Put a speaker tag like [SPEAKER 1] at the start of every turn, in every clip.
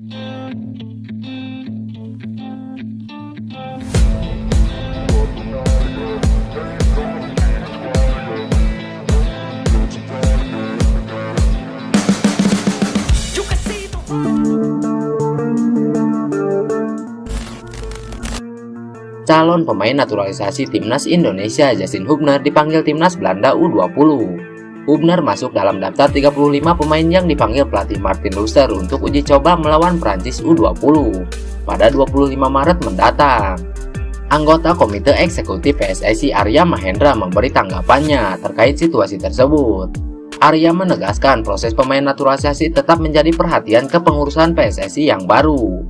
[SPEAKER 1] Calon pemain naturalisasi timnas Indonesia Justin Hubner dipanggil timnas Belanda U20. Hubner masuk dalam daftar 35 pemain yang dipanggil pelatih Martin Ruster untuk uji coba melawan Prancis U20 pada 25 Maret mendatang. Anggota Komite Eksekutif PSSI Arya Mahendra memberi tanggapannya terkait situasi tersebut. Arya menegaskan proses pemain naturalisasi tetap menjadi perhatian kepengurusan PSSI yang baru.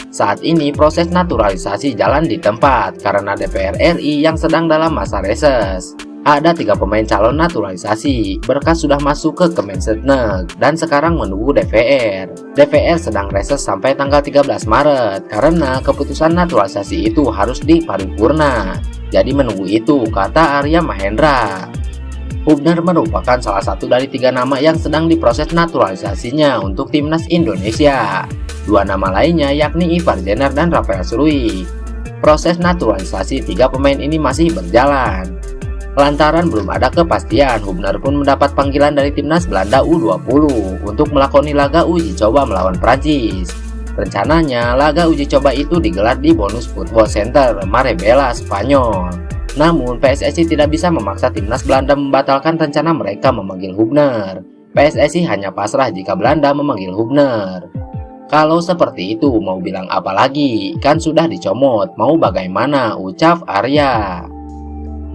[SPEAKER 1] Saat ini proses naturalisasi jalan di tempat karena DPR RI yang sedang dalam masa reses. Ada 3 pemain calon naturalisasi, berkas sudah masuk ke Kemensetnek dan sekarang menunggu DPR. DPR sedang reses sampai tanggal 13 Maret karena keputusan naturalisasi itu harus diparipurna. Jadi menunggu itu, kata Arya Mahendra. Hubner merupakan salah satu dari 3 nama yang sedang diproses naturalisasinya untuk timnas Indonesia. 2 nama lainnya yakni Ivar Jenner dan Rafael Struijk. Proses naturalisasi 3 pemain ini masih berjalan. Lantaran belum ada kepastian, Hubner pun mendapat panggilan dari timnas Belanda U20 untuk melakoni laga uji coba melawan Prancis. Rencananya, laga uji coba itu digelar di Bonus Football Center, Marbella, Spanyol. Namun, PSSI tidak bisa memaksa timnas Belanda membatalkan rencana mereka memanggil Hubner. PSSI hanya pasrah jika Belanda memanggil Hubner. Kalau seperti itu, mau bilang apa lagi? Kan sudah dicomot, mau bagaimana? Ucap Arya.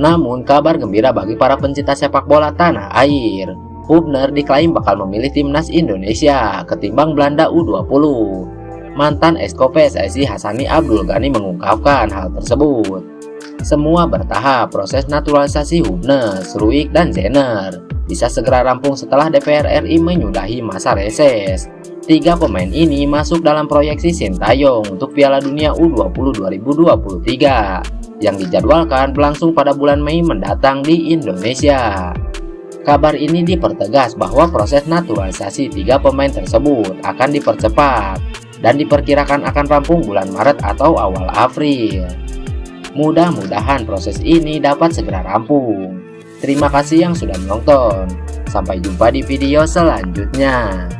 [SPEAKER 1] Namun, kabar gembira bagi para pencinta sepak bola tanah air. Hubner diklaim bakal memilih timnas Indonesia ketimbang Belanda U20. Mantan esko PSSI Hassani Abdul Ghani mengungkapkan hal tersebut. Semua bertahap, proses naturalisasi Hubner, Struijk, dan Jenner bisa segera rampung setelah DPR RI menyudahi masa reses. 3 pemain ini masuk dalam proyeksi Sintayong untuk Piala Dunia U20 2023 yang dijadwalkan berlangsung pada bulan Mei mendatang di Indonesia. Kabar ini dipertegas bahwa proses naturalisasi 3 pemain tersebut akan dipercepat dan diperkirakan akan rampung bulan Maret atau awal April. Mudah-mudahan proses ini dapat segera rampung. Terima kasih yang sudah menonton. Sampai jumpa di video selanjutnya.